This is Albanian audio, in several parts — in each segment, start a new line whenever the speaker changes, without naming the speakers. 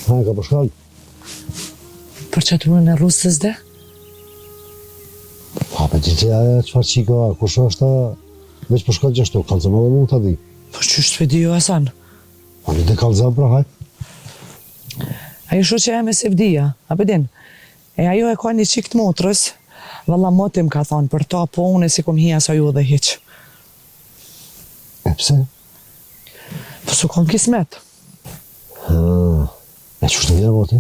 Ha, ka përshkall?
Për që të mërën e rusës dhe?
Pa, për që qëfar qika, kush është veç përshkall gjashtu, kalzëm edhe mund të di.
Po që është për di jo Hasan?
Po një dhe kalzëm pra, hajt.
Ajo shu që e me Sevdia, a përdin? E ajo e ka një qik të motrës, valla motim ka thonë, për ta po unë e si kom hija sa ju dhe hiq.
E pse?
Po su kom kismet.
E që është të vjerë voti?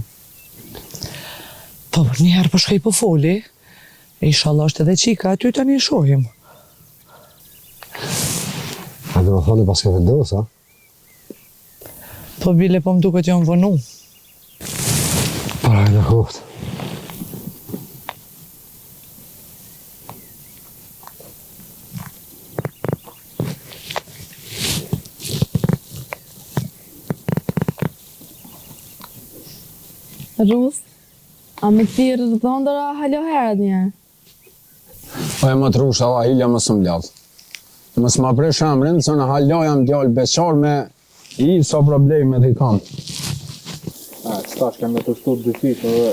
Po, njëherë po shkaj po foli, e inshallah është edhe qika, aty të një shohim.
A dhe më thoni pas ka vendos, a?
Po bile po më duket jo më vënu.
Para e në kohët.
Rus, a me këtirë rëthondëra halo herët njerë?
Po e më të rusha, a hilja më së mbjallë. Më së më presh emrin, se në halo jam djallë beqar me i sa probleme të i kam.
Qëtash kam me të shtu të dyfitë dhe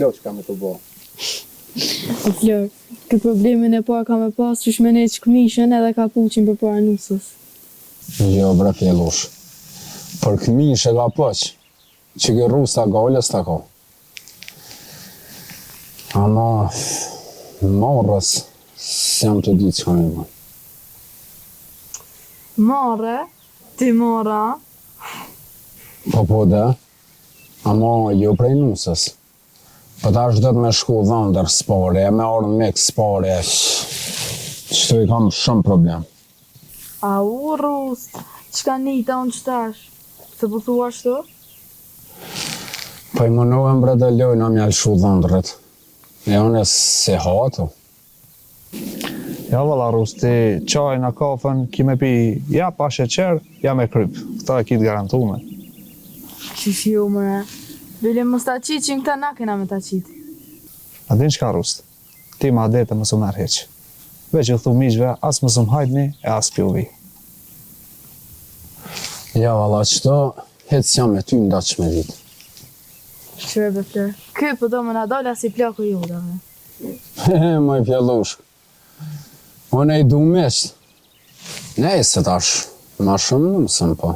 loq kam me të bo.
O Fleur, këtë problemin e parë ka me pas që shmene që këmishën edhe ka puqin për para nusës.
Jo, bre pjellush. Për këmish e ka pëq, që ke rus të gallës të ka. Ama, marrës, s'jam të ditë që kam i më.
Marre, ti mora,
Po dhe, ama jo prej nusës. Po ta është dhëtë me shku dhëndër spore, me orën mik spore, qëtu i kam shumë problem.
a u Rus, qka njëta unë qëtash? Se po thua shtu?
Po i mënohem bre dhe lojnë a mjallë shu dhëndërët. E unë e se hatu.
Ja valla Rus, ti qaj në kafën, ki me pi ja pa sheqer, ja me kryp. Këta e kitë garantume.
Qyshju mëre, bile më sta qitë që në këta na kena me ta qitë.
A din qka Rus, ti ma dete më së merë heq. Veq u thu miqve, as më së më hajtni e as pjovi.
Ja valla qëto, hecë jam me ty nda që me ditë.
Qërë be Fleur, ky po do më na dola si plako jodave.
Moj pjellush. Unë e i du mesht. Nej se tash, ma shumë në mësëm po.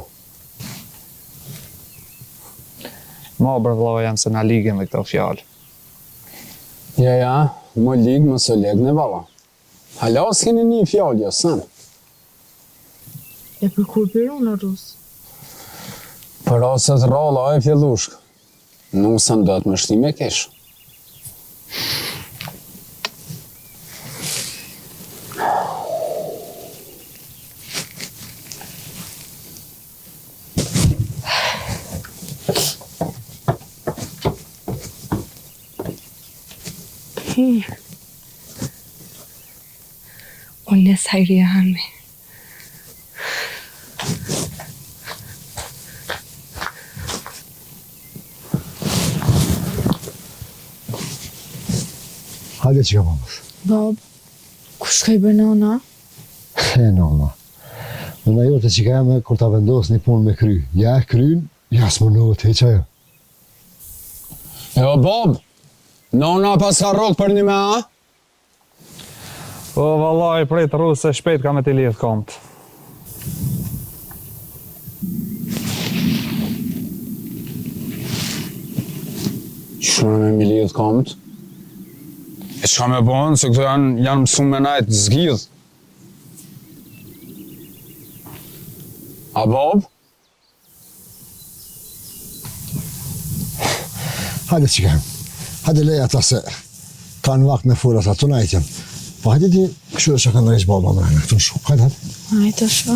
Ma bërvlova janë se na ligën me këto fjallë.
Ja, më ligë më së legë në valla. Hala s'keni një fjallë, jo, sënë.
E për kur për unë, Rus?
Për aset ralla e pjellushk. Nusën do të më shti me kesh.
Unë e sajri e hanmi.
Hajde që ka mamës.
Bab, ku shkaj bërë nona?
E nona. Nëna jote që ka jame, kur ta vendos një punë me kry. Ja e kryn, ja s'më nëhet heq ajo.
Jo, Bob, nona pas ka rok për një me, a?
O, vallaj, prej të Rus, se shpejt ka me t'i lidhë komët.
Shumë me mi lidhë komët? E që ka me bënë, se këto janë mësumë me najtë zgjidhë. A Bob?
Hajde që ka jame. Hajde leja ta se kanë vakt me furat atë në ajtjem. Po hajde ti, kështu e që ka në ishë baba mërënë, këtu në shuk. Hajde, hajde.
Hajde shko.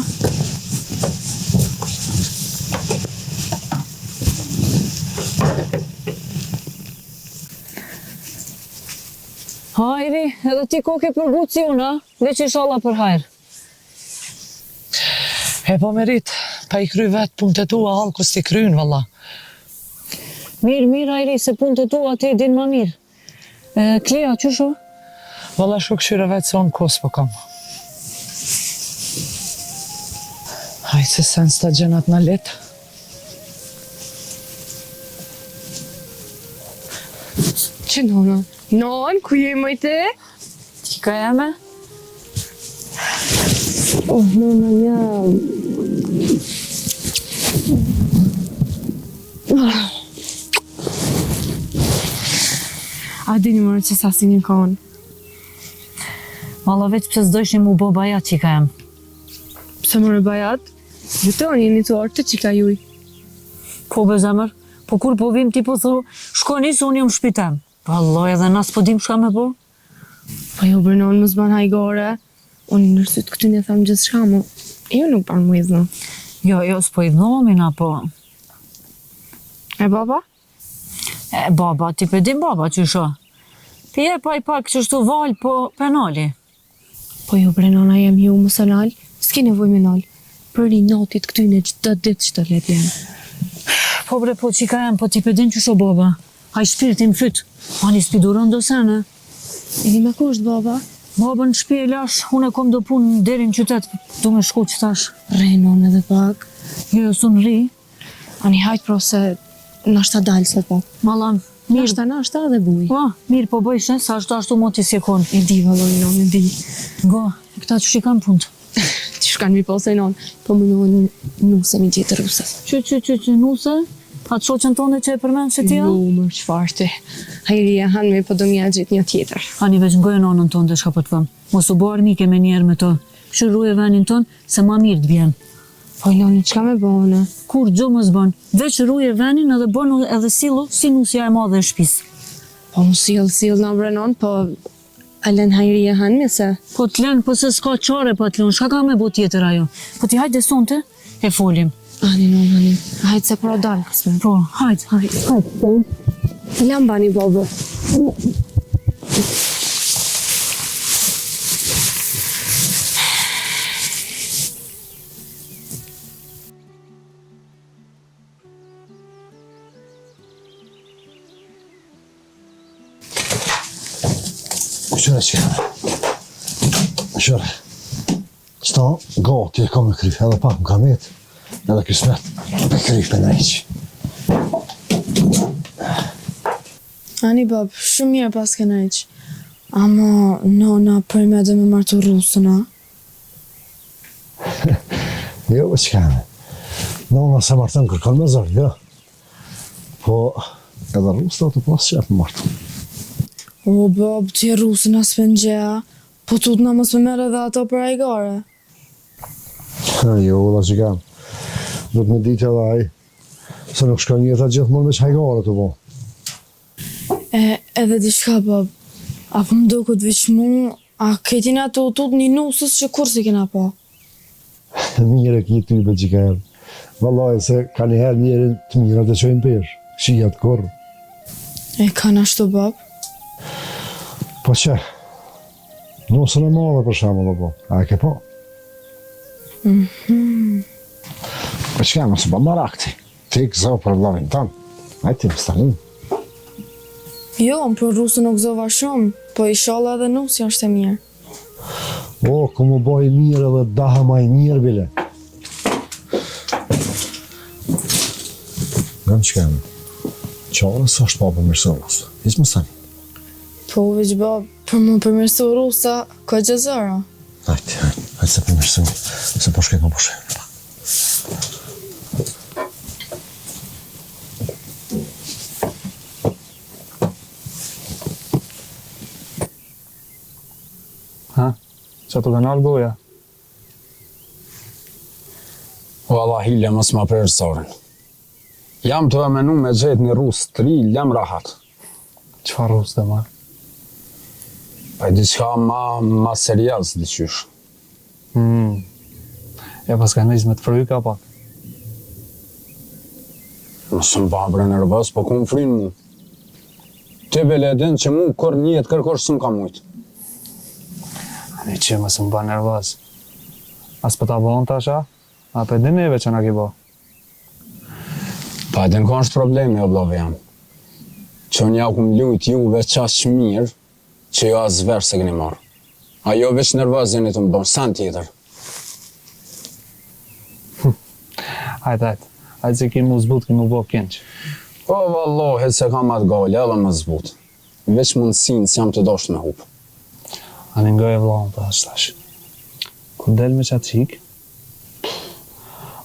Hajri, edhe ti ko ke përgut si unë, veç inshallah për hajrë.
E po merit, pa i kry vetë punë të tua, halë kus ti krynë, valla.
Mirë, Hajri, se punë të tua ti din ma mirë. Klea, qëshu?
Valla shu këshyre vetë se unë kos po kam. Hajtë se sen s'ta gjenat në letë.
Që nona? Non, ku je mëjte?
Qika jeme?
Oh, nona, jam. A dini mërë që sa si një konë?
Valla veç pëse s'dojshni mu bo bajat qika jem.
Pse mërë bajat? Gjutoni, një të orë të qika juj.
Po be zemër, po kur po vim ti po thu, shkoni se unë jam shpitem. Vallaj edhe nas po dim shka me po.
Po jo bërnon më zban hajgore. Unë nërsyt këty një thamë gjithë shka mu. Jo nuk parë mu izno.
Jo, s'po i dhomina po.
E baba?
E baba, ti pe dim baba që sho. Ti e pa i pak që shtu val, po penali.
Po jo brenona jem ju më së nalë. S'ki nevoj me nalë. Për i natit këty në gjithë ditë që të let jenë.
Po bre, po qika jem, po ti pe din që sho baba. Haj shpirti më fyt. Ani s'piduron do sene.
Ini me kusht baba?
Baba në shpi e lash, unë e kom do punë deri në qytet, du me shku që tash.
Renon edhe pak.
Jo, s'unë ri.
Ani hajt pro se nashta dalë se pak.
Malla, mirë.
Nashta dhe buj.
Po, mirë po bëjshë, sa ashtu mo ti si e kon.
E di valoj non, e di.
Go, këta që shi kanë punë.
Ti shkan mi posej non, po më nuse mi gjithë rusës.
Që, nuse? Atë shoqen tonë që e përmenë që tja?
Jo, më qëfar ti. Hajri e hanë me po do mja gjithë një tjetër.
Ani veç ngojë nonën tonë dhe shka po të vëmë. Mos u barë mike me njerë me to. Shërru e venin tonë, se ma mirë të vjenë.
Po noni, qka me bëne?
Kur gjo mos bënë, veç ruje venin edhe bënë edhe silu, si nusja e madhe e shpisë.
Po më sill në brenon, po alen hajri e hanë me se.
Po t'len, po se s'ka qare pa t'len, shka ka me bo tjetër ajo. Po ti hajde sonte, e folim.
Ani, hajtë se pra dalë kësme.
Po, hajtë.
Lambani, bobo.
Qëre që Qëre. Qëta gati e kam me kryf, edhe pak më kam jetë. Edhe kësmet, me kryf me nëjqë.
Ani, bab, shumë mirë pas ke nëjqë. Ama, nona, për me dhe me martu rusëna.
Jo, që keme. Nona se martën kërkon me zërë, jo. Po, edhe rusëna të pas që e për martu.
O, bab, ti e rusëna s'pen gjeja. Po tut na mos me merë edhe ato për hajgare.
Jo, da që keme. Do të me ditë edhe aj, se nuk shka njëta gjithmonë me që hajgare të bo.
Edhe di shka, bab. Apo më do këtë vishë mu, a këtina të utut një nusës që kur si kena po?
Mire ki ty për që keme. Vallaj, se ka njëherë njerën të mirat e qojnë pesh. Shia të korë.
E kanë ashtu, bab?
Po që? Nusën e madhe për shemë dhe po. A e ke po? Po që keme, se ba marakti. Ti këzo për vlavin tanë. A ti më stanin.
Jo, për rusën nuk zova shumë, po i shala edhe nusja është e mirë.
O, ku më boj mirë edhe daha maj mirë bile. Gëmë që keme. Qarës është pa për mirësërës. Ishë më stani.
Po, veç bab, për më përmirësu rusa, ka gjëzara.
Hajtë se përmirësu, se po shkej ka po shkej.
Ha? Që të kanal goja?
Valla hile mos ma prerë sorën. Jam të e menu me gjetë një rusë të ri, jam rahat.
Qëfar rusë dhe marë?
Pa i diçka ma serias diqysh.
Ja pas ka njës me të fryka pak.
Mësë më babre nervës, po ku më frinë mu. Ti bele din që mu kër njët kërkosh së më ka mujtë.
Ani që mësë më ba nervës. As për ta bon të asha? A për din neve që na ki bo?
Pa din ka është problemi o blove jam. Që unë ja ku më lujt juve qashë mirë, që jo as verë se këni marë. A jo veç nervës jeni të më bon, san tjetër.
Hajtë, se ki mu zbut, ki mu bo kënç.
Po vallohet se kam atë gale, edhe më zbut. veç mundësin si jam të dosht me hup.
Ani ngoj e vlaun të ashtash. Kur del me qatë qik,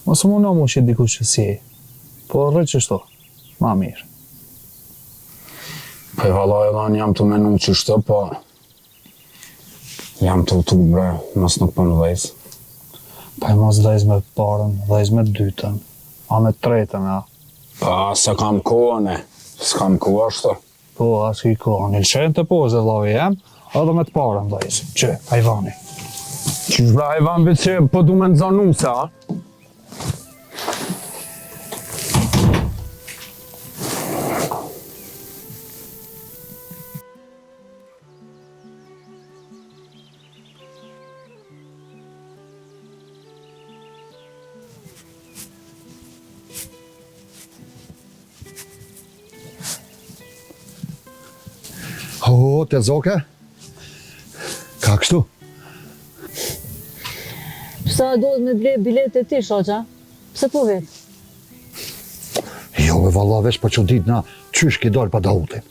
mos më në mu që dikush që si e, po rrë qështu, ma mirë.
Po e valla edhe unë jam të menu qështu, po jam të utu bre, mos nuk për më dhejz.
Pa e mos dhejz me parën, dhejz me dytën, a me tretën, a.
Pa, se kam kohën e, s'kam kohë ashtu.
Po, as ki kohën, il qenë të poze vlavi jem, edhe me të parën dhejz. Që, hajvani.
Qysh bre hajvan veç që po du me nëzanu se, a?
O, të zoke? Ka kështu?
Sa duhet me ble bilet e ti, shoqa? Pse po vetë?
Jo, e valla veç për që ditë na qysh ki dalë pa Dautin.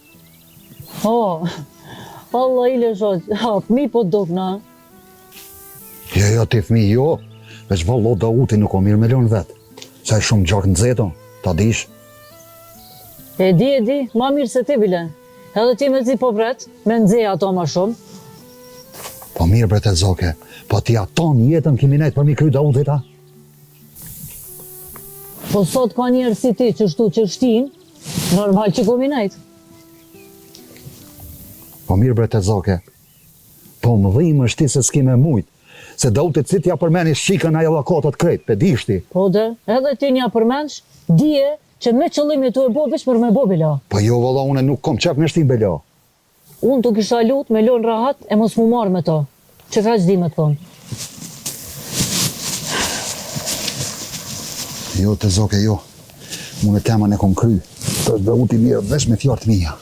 Allah ile shoq, mi po dok na.
Jo, ti fmi jo, veç valla Dauti nuk o mirë me lënë vetë. Sa e shumë gjak në zeton, ta dish.
E di, ma mirë se ti bile. Edhe ti me zi po vret, me nëzje ato ma shumë.
Po mirë bre të zoke, po ti aton jetën kimi nejtë për mi kry Dautit, a?
Po sot ka njerë si ti që shtu që shtin, normal që komi nejtë.
Po mirë bre të zoke, po më dhimë është ti se s'ki me mujtë, se Dautit si t'ja përmeni shikën ajo lakotët krejt, pe dishti.
Po dhe, edhe ti nja përmensh, dije që me qëllimi tu e bo veç për me bo bila.
Po jo valla une nuk kom qef në shtim bela.
Unë të kisha lut me lon rahat e mos mu marrë me to. Që ka qdi me të thonë.
Jo të zoke jo, mune temën e kom kry, për Dauti mirë veç me fjartë mija.